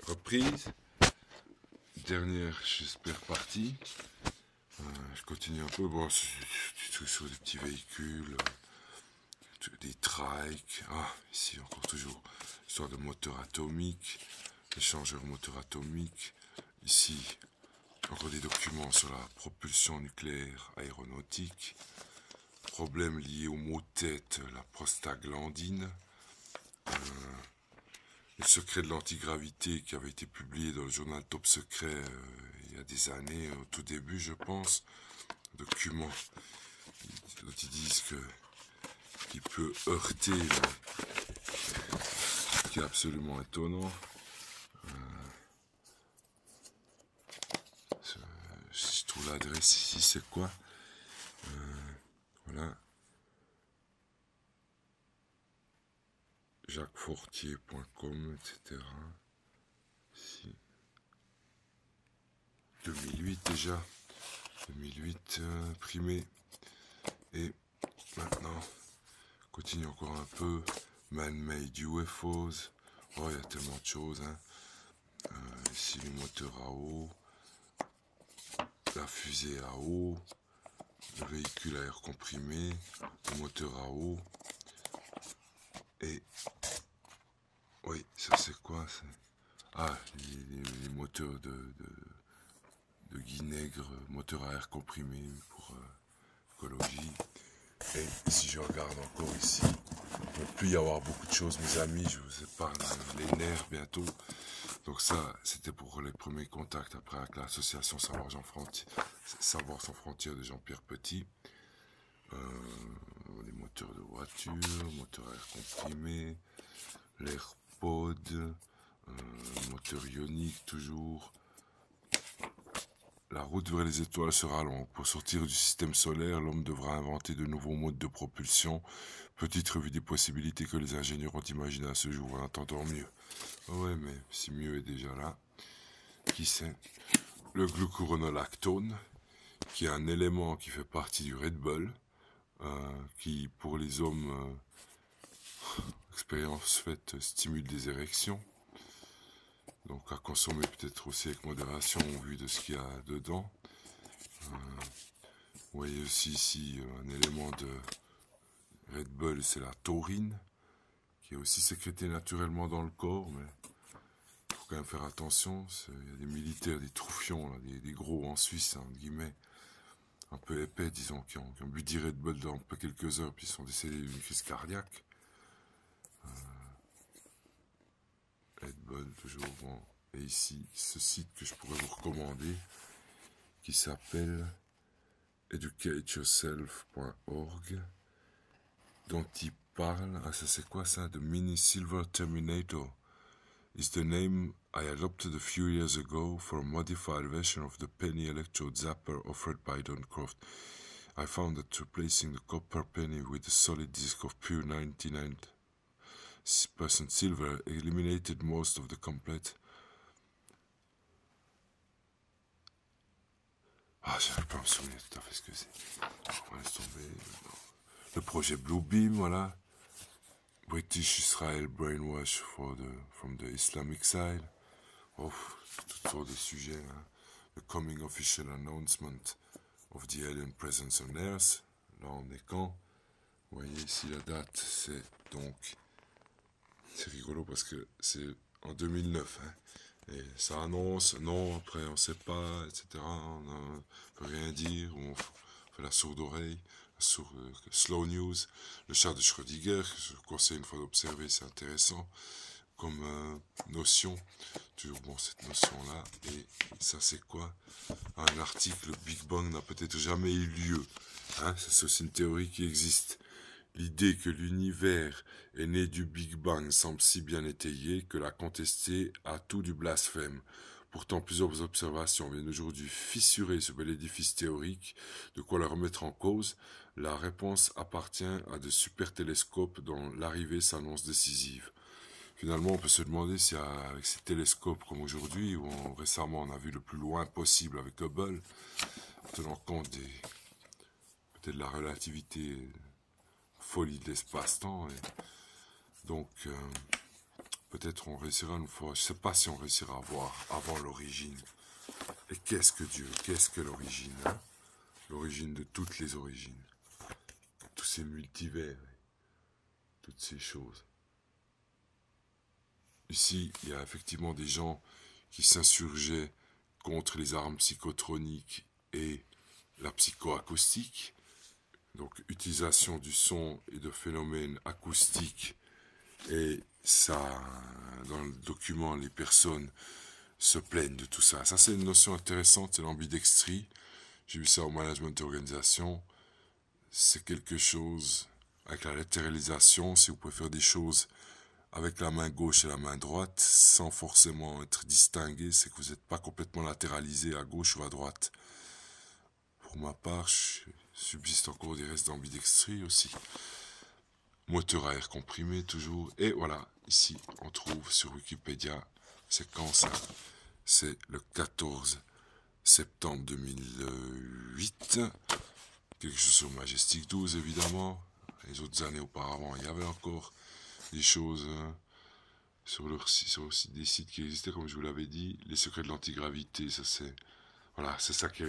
reprise. Dernière, j'espère, partie. Je continue un peu. Bon, c'est sur des petits véhicules, des trikes. Ah, ici encore toujours histoire de moteur atomique, échangeur moteur atomique. Ici, encore des documents sur la propulsion nucléaire aéronautique. Problèmes liés au mot tête, la prostaglandine. Le secret de l'antigravité qui avait été publié dans le journal Top Secret il y a des années, au tout début je pense. Document dont ils disent qu'il peut heurter, ce qui est absolument étonnant. Si je trouve l'adresse ici, c'est quoi? Voilà. jacquesfortier.com, etc. Ici. 2008 déjà. 2008 primé. Et maintenant, continue encore un peu. Man-made UFOs. Oh, il y a tellement de choses. Hein. Ici, les moteurs à eau. La fusée à eau. Le véhicule à air comprimé. Le moteur à eau. Et... oui, ça c'est quoi? Ah, les moteurs de Guinègre, moteur à air comprimé pour écologie. Et si je regarde encore ici, il ne peut plus y avoir beaucoup de choses, mes amis, je vous épargne les nerfs bientôt. Donc ça, c'était pour les premiers contacts après avec l'association Savoir sans frontières de Jean-Pierre Petit. Les moteurs de voiture, moteur à air comprimé, l'AirPod, moteur ionique toujours. La route vers les étoiles sera longue. Pour sortir du système solaire, l'homme devra inventer de nouveaux modes de propulsion. Petite revue des possibilités que les ingénieurs ont imaginées à ce jour. On entend mieux. Ouais, mais si mieux est déjà là. Qui sait? Le glucuronolactone, qui est un élément qui fait partie du Red Bull, qui pour les hommes, expérience faite, stimule des érections. Donc à consommer peut-être aussi avec modération au vu de ce qu'il y a dedans. Vous voyez aussi ici un élément de Red Bull, c'est la taurine, qui est aussi sécrétée naturellement dans le corps, mais il faut quand même faire attention. Il y a des militaires, des troufions, là, des gros en Suisse, entre guillemets, un peu épais, disons, qui ont bu du Red Bull dans quelques heures, puis ils sont décédés d'une crise cardiaque. Red Bull, toujours bon. Et ici, ce site que je pourrais vous recommander, qui s'appelle educateyourself.org, dont il parle, ah ça c'est quoi ça? The Mini Silver Terminator is the name I adopted a few years ago for a modified version of the penny electrode zapper offered by Duncroft. I found that replacing the copper penny with a solid disc of pure 99% silver eliminated most of the complete... Ah, j'arrive pas à me souvenir tout à fait ce que c'est. On laisse tomber. Le projet Bluebeam, voilà. British Israel brainwash from the Islamic side. Oh, toutes sortes de sujets. Hein. The coming official announcement of the alien presence on Earth. Là, on est quand? Vous voyez ici la date, c'est donc... c'est rigolo parce que c'est en 2009. Hein. Et ça annonce, non, après on sait pas, etc. On ne peut rien dire, on fait la sourde oreille, slow news, le chat de Schrödinger, je vous conseille une fois d'observer, c'est intéressant comme notion. Toujours bon cette notion-là. Et ça c'est quoi? Un article, le Big Bang n'a peut-être jamais eu lieu. Hein, c'est aussi une théorie qui existe. L'idée que l'univers est né du Big Bang semble si bien étayée que la contester a tout du blasphème. Pourtant, plusieurs observations viennent aujourd'hui fissurer ce bel édifice théorique, de quoi la remettre en cause. La réponse appartient à de super télescopes dont l'arrivée s'annonce décisive. Finalement, on peut se demander si avec ces télescopes comme aujourd'hui, où récemment on a vu le plus loin possible avec Hubble, en tenant compte peut-être de la relativité folie de l'espace-temps. Donc, peut-être on réussira une fois, je sais pas si on réussira à voir avant l'origine. Et qu'est-ce que Dieu? Qu'est-ce que l'origine, hein? L'origine de toutes les origines. Tous ces multivers, toutes ces choses. Ici, il y a effectivement des gens qui s'insurgeaient contre les armes psychotroniques et la psychoacoustique. Donc, utilisation du son et de phénomènes acoustiques. Et ça, dans le document, les personnes se plaignent de tout ça. Ça, c'est une notion intéressante, c'est l'ambidextrie. J'ai vu ça au management d'organisation. C'est quelque chose, avec la latéralisation, si vous pouvez faire des choses avec la main gauche et la main droite, sans forcément être distingué, c'est que vous n'êtes pas complètement latéralisé à gauche ou à droite. Pour ma part, subsiste encore des restes d'ambidextrie aussi. Moteur à air comprimé toujours. Et voilà, ici, on trouve sur Wikipédia, c'est quand ça? C'est le 14 septembre 2008. Quelque chose sur Majestic 12, évidemment. Les autres années auparavant, il y avait encore des choses sur des sites qui existaient, comme je vous l'avais dit. Les secrets de l'antigravité, ça c'est... Voilà, c'est ça qui